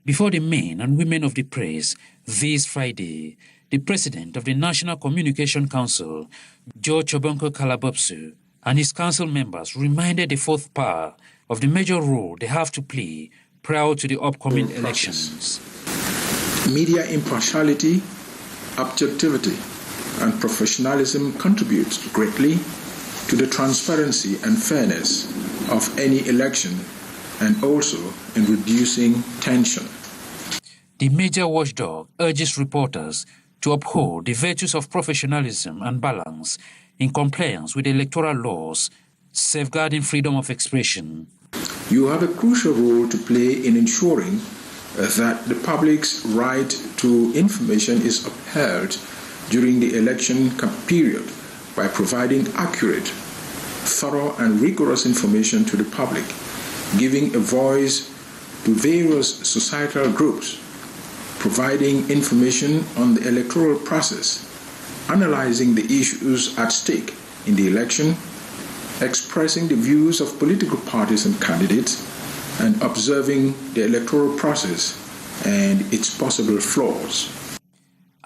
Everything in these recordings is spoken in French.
Before the men and women of the press, this Friday, the president of the National Communication Council, George Obonko Kalabopsu, and his council members reminded the fourth power of the major role they have to play prior to the upcoming elections. Media impartiality, objectivity, and professionalism contributes greatly to the transparency and fairness of any election and also in reducing tension. The major watchdog urges reporters to uphold the virtues of professionalism and balance in compliance with electoral laws, safeguarding freedom of expression. You have a crucial role to play in ensuring that the public's right to information is upheld during the election period by providing accurate, thorough and rigorous information to the public, giving a voice to various societal groups, providing information on the electoral process, analyzing the issues at stake in the election, expressing the views of political parties and candidates, and observing the electoral process and its possible flaws.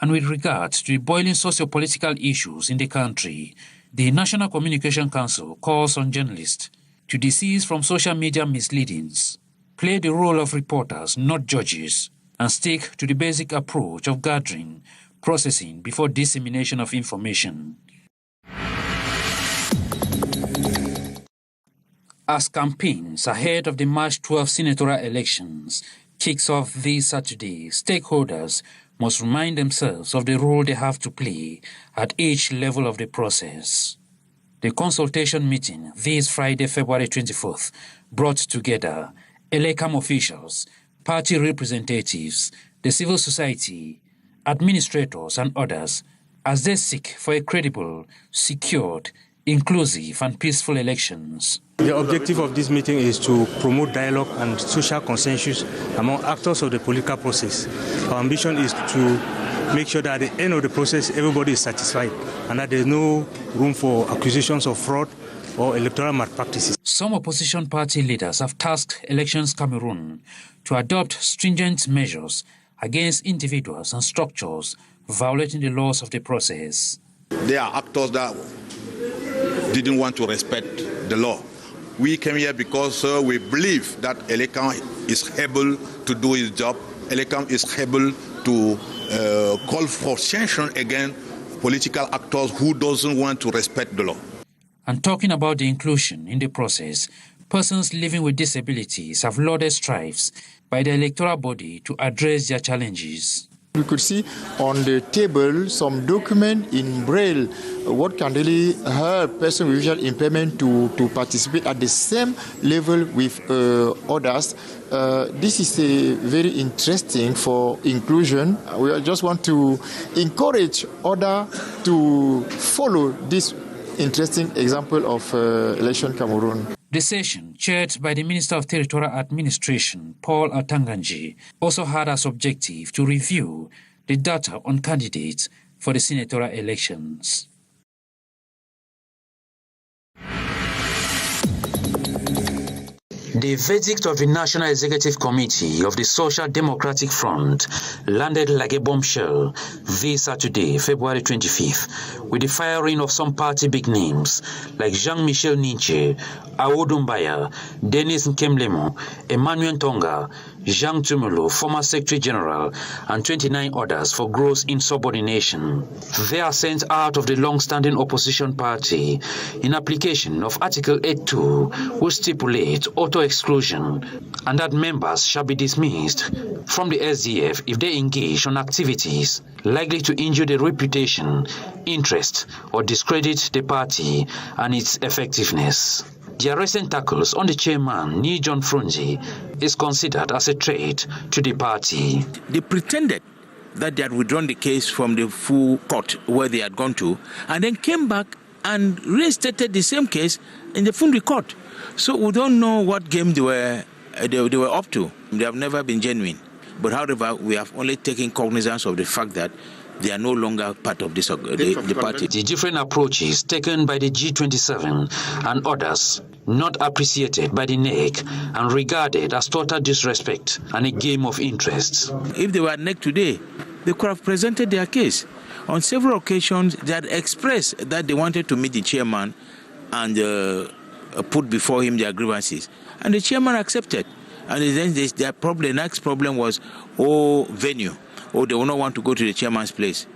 And with regard to the boiling socio-political issues in the country, the National Communication Council calls on journalists to desist from social media misleadings, play the role of reporters, not judges, and stick to the basic approach of gathering, processing before dissemination of information. As campaigns ahead of the March 12 senatorial elections kicks off this Saturday, stakeholders must remind themselves of the role they have to play at each level of the process. The consultation meeting this Friday, February 24th, brought together ELECAM officials, party representatives, the civil society, administrators and others as they seek for a credible, secured, inclusive and peaceful elections. The objective of this meeting is to promote dialogue and social consensus among actors of the political process. Our ambition is to make sure that at the end of the process everybody is satisfied and that there is no room for accusations of fraud or electoral malpractices. Some opposition party leaders have tasked Elections Cameroon to adopt stringent measures against individuals and structures violating the laws of the process. There are actors that didn't want to respect the law. We came here because we believe that ELECAM is able to do its job. ELECAM is able to call for sanction against political actors who doesn't want to respect the law. And talking about the inclusion in the process, persons living with disabilities have lauded strives by the electoral body to address their challenges. We could see on the table some document in Braille, what can really help persons with visual impairment to participate at the same level with others. This is a very interesting for inclusion. We just want to encourage others to follow this interesting example of Election Cameroon. The session, chaired by the Minister of Territorial Administration, Paul Atanganji, also had as objective to review the data on candidates for the senatorial elections. The verdict of the National Executive Committee of the Social Democratic Front landed like a bombshell this Saturday, February 25th, with the firing of some party big names like Jean-Michel Ninche, Awodumbaya, Denis Nkemlemo, Emmanuel Tonga, Jean Tumulu, former Secretary General, and 29 others for gross insubordination. They are sent out of the long-standing opposition party in application of Article 8.2, which stipulates auto-exclusion, and that members shall be dismissed from the SDF if they engage on activities likely to injure the reputation, interest, or discredit the party and its effectiveness. The recent tackles on the chairman, Ni John Frunzi, is considered as a threat to the party. They pretended that they had withdrawn the case from the full court where they had gone to, and then came back and reinstated the same case in the full court. So we don't know what game they were up to. They have never been genuine. But however, we have only taken cognizance of the fact that they are no longer part of this, the party. The different approaches taken by the G27 and others not appreciated by the NEC and regarded as total disrespect and a game of interests. If they were NEC today, they could have presented their case. On several occasions, they had expressed that they wanted to meet the chairman and put before him their grievances. And the chairman accepted. And then the next problem was, venue. They will not want to go to the chairman's place.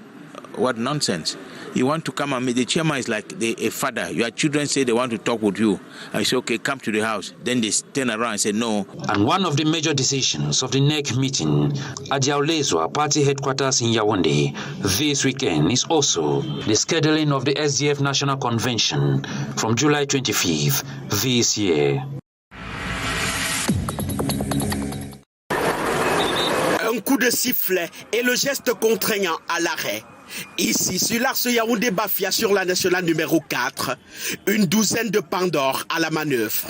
What nonsense. You want to come and meet the chairman is like a father. Your children say they want to talk with you. I say, okay, come to the house. Then they turn around and say no. And one of the major decisions of the NEC meeting at the Aulezwa party headquarters in Yaoundé this weekend is also the scheduling of the SDF National Convention from July 25th this year. Un coup de sifflet et le geste contraignant à l'arrêt. Ici, sur l'axe Yaoundé-Bafia, sur la nationale numéro 4, une douzaine de pandores à la manœuvre.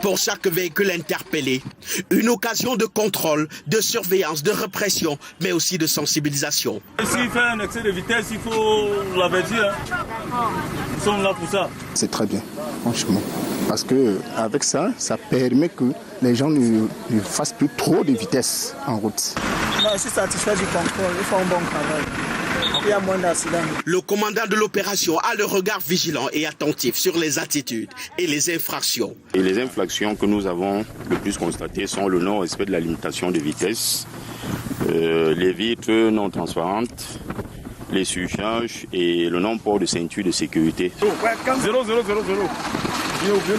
Pour chaque véhicule interpellé, une occasion de contrôle, de surveillance, de répression, mais aussi de sensibilisation. S'il fait un excès de vitesse, il faut l'avertir. Nous sommes là pour ça. C'est très bien, franchement. Parce qu'avec ça, ça permet que les gens ne fassent plus trop de vitesse en route. Moi aussi satisfait du contrôle, ils font un bon travail. Il y a moins d'accidents. Le commandant de l'opération a le regard vigilant et attentif sur les attitudes et les infractions. Et les infractions que nous avons le plus constatées sont le non-respect de la limitation de vitesse, les vitres non transparentes, les surcharges et le non-port de ceinture de sécurité. 0.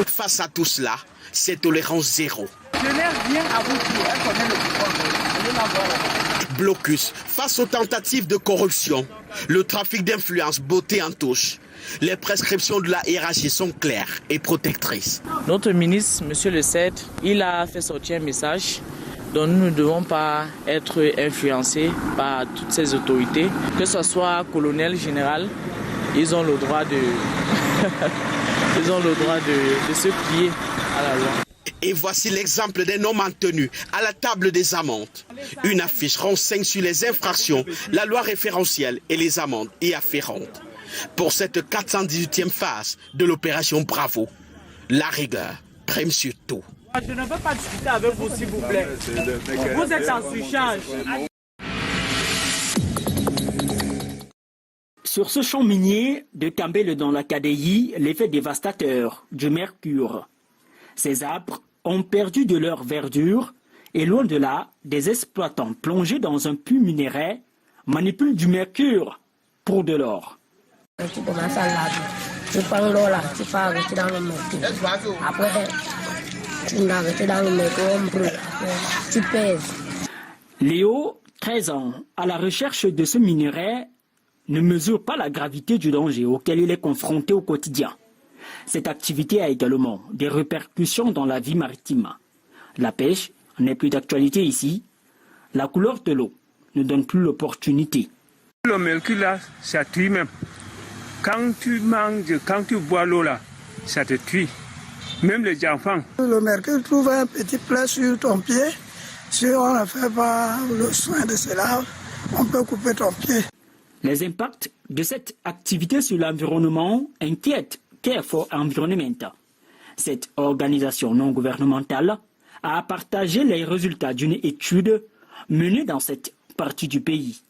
Face à tout cela, c'est tolérance zéro. Je n'ai rien à vous dire, elle connaît le pouvoir. Blocus face aux tentatives de corruption, le trafic d'influence beauté en touche. Les prescriptions de la hiérarchie sont claires et protectrices. Notre ministre, M. Le 7, il a fait sortir un message dont nous ne devons pas être influencés par toutes ces autorités, que ce soit colonel, général, ils ont le droit de se plier à la loi. Et voici l'exemple d'un homme en tenue à la table des amendes. Une affiche renseigne sur les infractions, la loi référentielle et les amendes y afférentes. Pour cette 418e phase de l'opération Bravo, la rigueur prime sur tout. Je ne veux pas discuter avec vous, s'il vous plaît. Vous êtes en surcharge. Sur ce champ minier de Kambele dans la KDI, l'effet dévastateur du mercure. Ces arbres ont perdu de leur verdure et loin de là, des exploitants plongés dans un puits minéraire manipulent du mercure pour de l'or. Tu commences à laver, tu prends l'eau là, tu fais arrêter dans le mercure. Après, tu l'arrêtes dans le mercure, on brûle. Tu pèses. Léo, 13 ans, à la recherche de ce minerai, ne mesure pas la gravité du danger auquel il est confronté au quotidien. Cette activité a également des répercussions dans la vie maritime. La pêche n'est plus d'actualité ici. La couleur de l'eau ne donne plus l'opportunité. Le mercure là, ça tue même. Quand tu manges, quand tu bois l'eau là, ça te tue. Même les enfants. Le mercure trouve un petit plat sur ton pied. Si on ne fait pas le soin de cela, on peut couper ton pied. Les impacts de cette activité sur l'environnement inquiètent Care for Environment. Cette organisation non gouvernementale a partagé les résultats d'une étude menée dans cette partie du pays.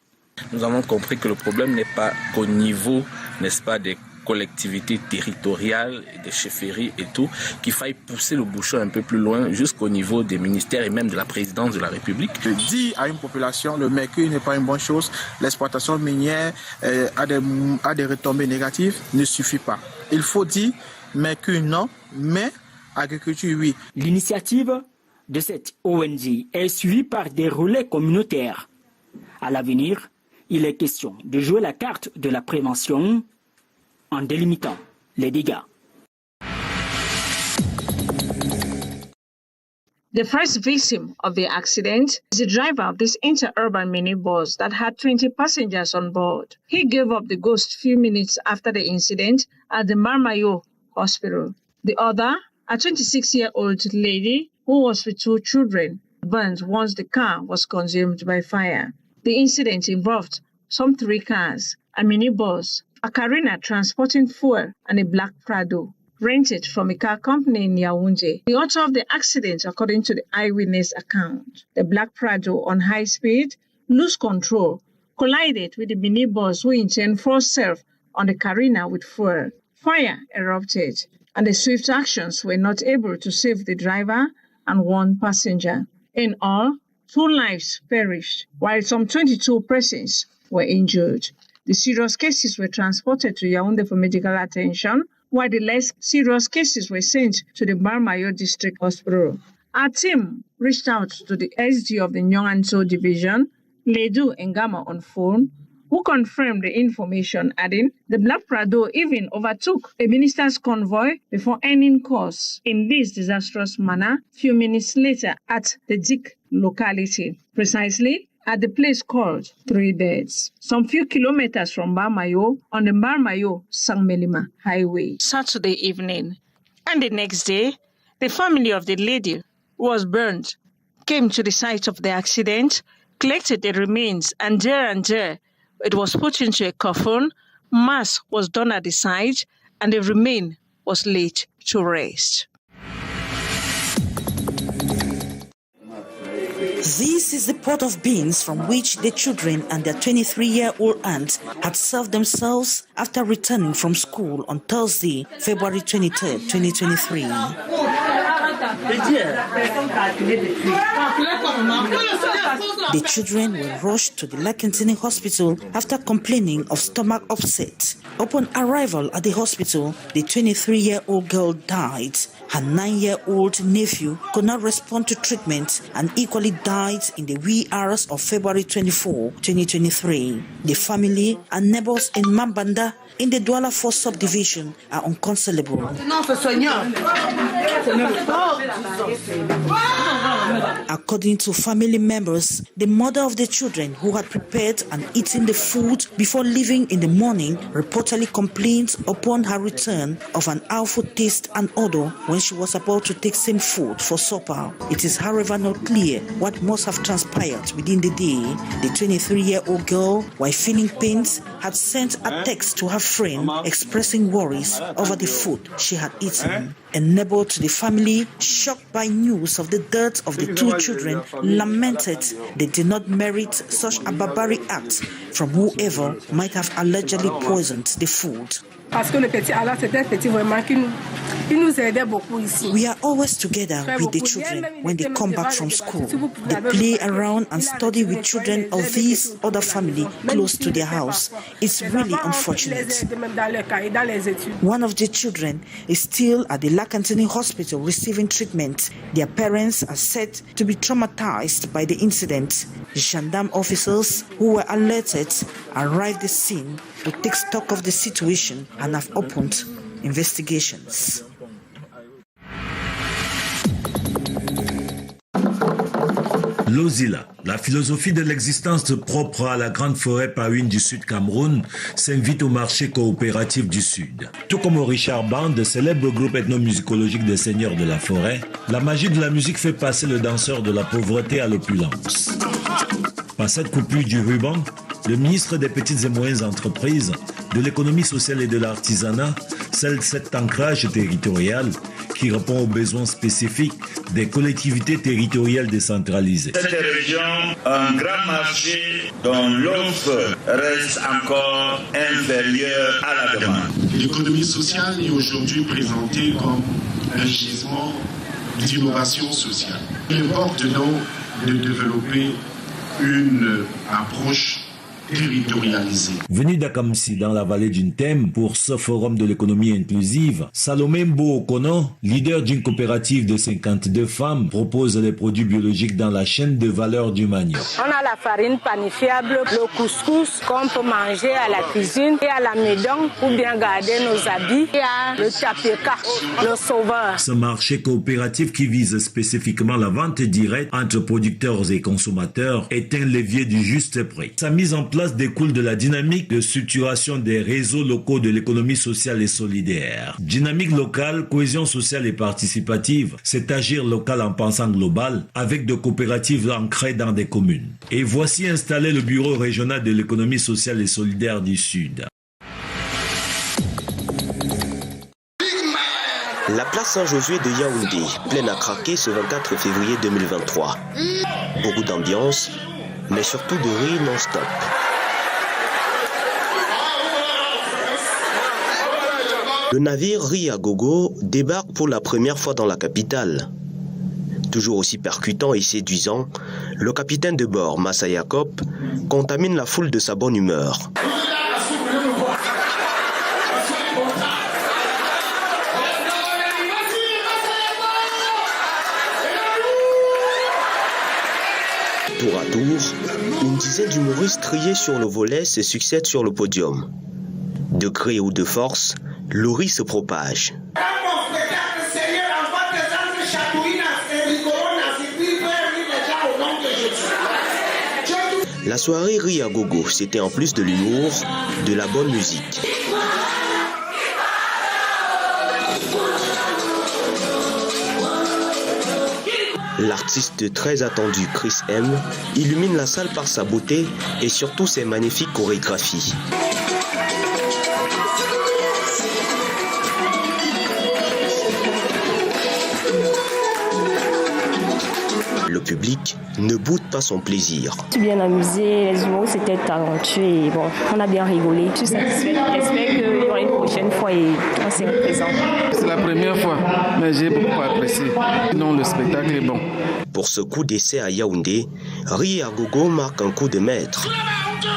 Nous avons compris que le problème n'est pas qu'au niveau, n'est-ce pas, des collectivités territoriales, des chefferies et tout, qu'il faille pousser le bouchon un peu plus loin jusqu'au niveau des ministères et même de la présidence de la République. De dire à une population le mercure n'est pas une bonne chose, l'exploitation minière a des retombées négatives, ne suffit pas. Il faut dire mercure non, mais agriculture oui. L'initiative de cette ONG est suivie par des relais communautaires. À l'avenir, il est question de jouer la carte de la prévention en délimitant les dégâts. The first victim of the accident is the driver of this interurban minibus that had 20 passengers on board. He gave up the ghost few minutes after the incident at the Marmayo hospital. The other, a 26-year-old lady who was with 2 children, burned once the car was consumed by fire. The incident involved some 3 cars, a minibus, a Carina transporting fuel, and a black Prado, rented from a car company in Yaoundé. The author of the accident, according to the eyewitness account, the black Prado on high speed, lost control, collided with the minibus who in turn forced self on the Carina with fuel. Fire erupted, and the swift actions were not able to save the driver and 1 passenger. In all, 2 lives perished, while some 22 persons were injured. The serious cases were transported to Yaoundé for medical attention, while the less serious cases were sent to the Marmayo District Hospital. Our team reached out to the SD of the Nyonganso Division, Ledu Ngama, on phone, who confirmed the information, adding, the Black Prado even overtook a minister's convoy before ending course in this disastrous manner few minutes later at the Dik locality, precisely at the place called 3 Beds, some few kilometers from Marmayo on the Marmayo-Sangmelima highway. Saturday evening, and the next day, the family of the lady who was burned came to the site of the accident, collected the remains, and there, it was put into a coffin, mass was done at the site, and the remain was laid to rest. This is the pot of beans from which the children and their 23-year-old aunt had served themselves after returning from school on Thursday, February 23, 2023. The children were rushed to the Lakentini hospital after complaining of stomach upset. Upon arrival at the hospital, the 23-year-old girl died. Her 9-year-old nephew could not respond to treatment and equally died in the wee hours of February 24, 2023. The family and neighbors in Mambanda in the Douala 4 subdivision are unconsolable. According to family members, the mother of the children who had prepared and eaten the food before leaving in the morning reportedly complained upon her return of an awful taste and odor when she was about to take same food for supper. It is however not clear what must have transpired within the day. The 23-year-old girl, while feeling pains, had sent a text to her friend expressing worries over the food she had eaten. A neighbor to the family, shocked by news of the death of the 2 children, lamented they did not merit such a barbaric act from whoever might have allegedly poisoned the food. We are always together with the children when they come back from school. They play around and study with children of this other family close to their house. It's really unfortunate. One of the children is still at the Lakentini hospital receiving treatment. Their parents are said to be traumatized by the incident. Gendarme officers who were alerted arrived at the scene to take stock of the situation and have opened investigations. L'Ozila, la philosophie de l'existence propre à la grande forêt païenne du Sud Cameroun, s'invite au marché coopératif du Sud. Tout comme au Richard Band, célèbre groupe ethnomusicologique des seigneurs de la forêt, la magie de la musique fait passer le danseur de la pauvreté à l'opulence. Par cette coupure du ruban, le ministre des Petites et Moyennes Entreprises, de l'économie sociale et de l'artisanat scelle cet ancrage territorial qui répond aux besoins spécifiques des collectivités territoriales décentralisées. Cette région, un grand marché dont l'offre reste encore inférieure à la demande. L'économie sociale est aujourd'hui présentée comme un gisement d'innovation sociale. Il importe donc de développer une approche territorialisée. Venu d'Akamsi dans la vallée d'une thème pour ce forum de l'économie inclusive, Salomé Mbo-Okono, leader d'une coopérative de 52 femmes, propose les produits biologiques dans la chaîne de valeur du manioc. On a la farine panifiable, le couscous qu'on peut manger à la cuisine, et à la maison pour bien garder nos habits, et à le tapioca, le sauveur. Ce marché coopératif qui vise spécifiquement la vente directe entre producteurs et consommateurs est un levier du juste prix. Sa mise en place place découle de la dynamique de structuration des réseaux locaux de l'économie sociale et solidaire. Dynamique locale, cohésion sociale et participative, c'est agir local en pensant global avec de coopératives ancrées dans des communes. Et voici installé le bureau régional de l'économie sociale et solidaire du Sud. La place Saint-Josué de Yaoundé, pleine à craquer ce 24 février 2023. Beaucoup d'ambiance, mais surtout de rire non-stop. Le navire Ri à Gogo débarque pour la première fois dans la capitale. Toujours aussi percutant et séduisant, le capitaine de bord, Massa Yacob, contamine la foule de sa bonne humeur. Tour à tour, une dizaine d'humoristes triés sur le volet se succèdent sur le podium. De gré ou de force, le riz se propage. La soirée Ri à Gogo, c'était en plus de l'humour, de la bonne musique. L'artiste très attendu Chris M illumine la salle par sa beauté et surtout ses magnifiques chorégraphies. Le public ne boude pas son plaisir. Je suis bien amusé, les humours c'était talentueux et bon, on a bien rigolé. Je suis satisfaite. J'espère qu'il y aura une prochaine fois et on sera présent. C'est la première fois, mais j'ai beaucoup apprécié. Non, le spectacle est bon. Pour ce coup d'essai à Yaoundé, Ri à Gogo marque un coup de maître.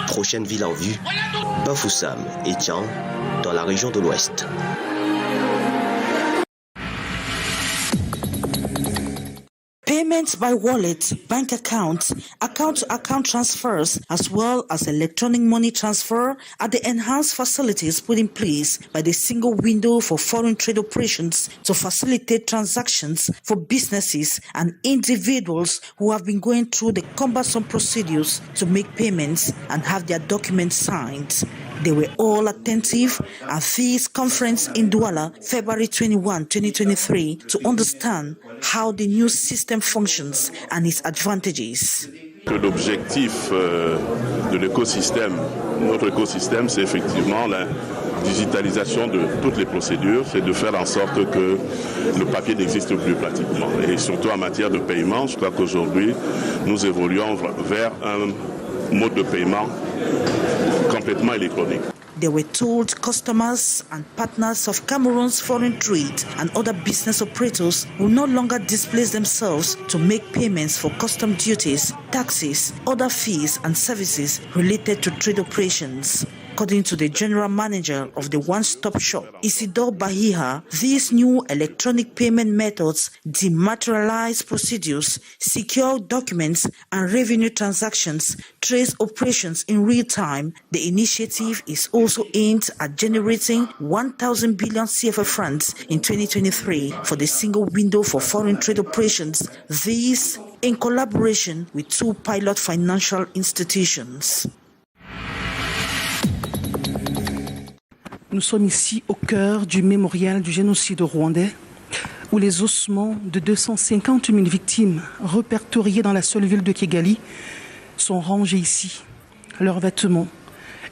Prochaine ville en vue, Bafoussam et Tian, dans la région de l'Ouest. Payments by wallet, bank accounts, account-to-account transfers, as well as electronic money transfer are the enhanced facilities put in place by the single window for foreign trade operations to facilitate transactions for businesses and individuals who have been going through the cumbersome procedures to make payments and have their documents signed. They were all attentive at this conference in Douala, February 21, 2023, to understand how the new system functions and its advantages. L'objectif de l'écosystème, notre écosystème, c'est effectivement la digitalisation de toutes les procédures, c'est de faire en sorte que le papier n'existe plus pratiquement. Et surtout en matière de paiement, je crois qu'aujourd'hui, nous évoluons vers un mode de paiement complètement électronique. They were told customers and partners of Cameroon's foreign trade and other business operators will no longer displace themselves to make payments for custom duties, taxes, other fees and services related to trade operations. According to the general manager of the one-stop shop, Isidore Bahia, these new electronic payment methods dematerialize procedures, secure documents and revenue transactions, trace operations in real time. The initiative is also aimed at generating 1,000 billion CFA francs in 2023 for the single window for foreign trade operations. These in collaboration with two pilot financial institutions. Nous sommes ici au cœur du mémorial du génocide rwandais, où les ossements de 250 000 victimes répertoriées dans la seule ville de Kigali sont rangés ici. Leurs vêtements,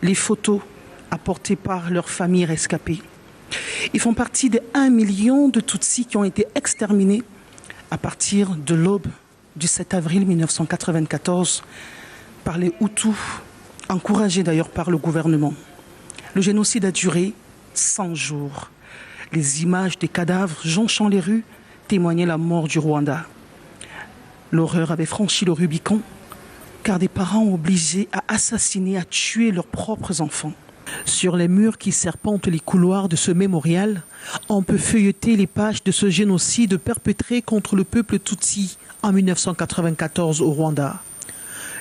les photos apportées par leurs familles rescapées. Ils font partie des 1 million de Tutsis qui ont été exterminés à partir de l'aube du 7 avril 1994 par les Hutus, encouragés d'ailleurs par le gouvernement. Le génocide a duré 100 jours. Les images des cadavres jonchant les rues témoignaient la mort du Rwanda. L'horreur avait franchi le Rubicon, car des parents obligés à assassiner, à tuer leurs propres enfants. Sur les murs qui serpentent les couloirs de ce mémorial, on peut feuilleter les pages de ce génocide perpétré contre le peuple Tutsi en 1994 au Rwanda.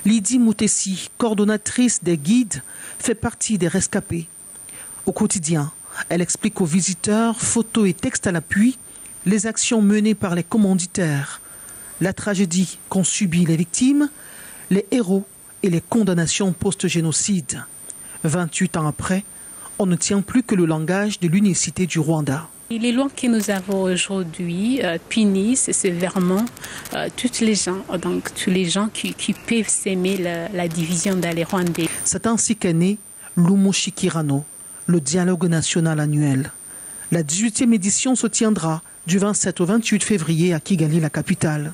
Lydie Moutessi, coordonnatrice des guides, fait partie des rescapés. Au quotidien, elle explique aux visiteurs, photos et textes à l'appui, les actions menées par les commanditaires, la tragédie qu'ont subi les victimes, les héros et les condamnations post-génocide. 28 ans après, on ne tient plus que le langage de l'unicité du Rwanda. Et les lois que nous avons aujourd'hui punissent sévèrement tous les gens qui peuvent s'aimer la division dans les Rwandais. C'est ainsi qu'est né l'Umushikirano, le dialogue national annuel. La 18e édition se tiendra du 27 au 28 février à Kigali, la capitale.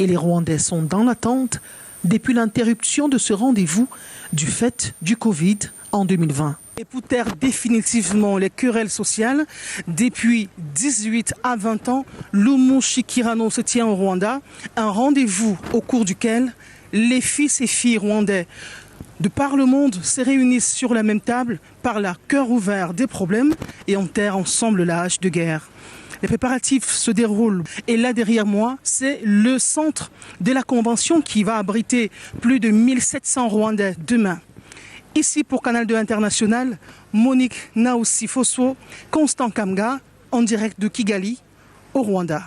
Et les Rwandais sont dans l'attente depuis l'interruption de ce rendez-vous du fait du Covid en 2020. Et pour taire définitivement les querelles sociales, depuis 18 à 20 ans, l'Umushikirano se tient au Rwanda, un rendez-vous au cours duquel les fils et filles rwandais de par le monde se réunissent sur la même table, parlent à cœur ouvert des problèmes et enterrent ensemble la hache de guerre. Les préparatifs se déroulent et là derrière moi, c'est le centre de la convention qui va abriter plus de 1700 Rwandais demain. Ici pour Canal 2 International, Monique Naoussi Fosso, Constant Kamga, en direct de Kigali, au Rwanda.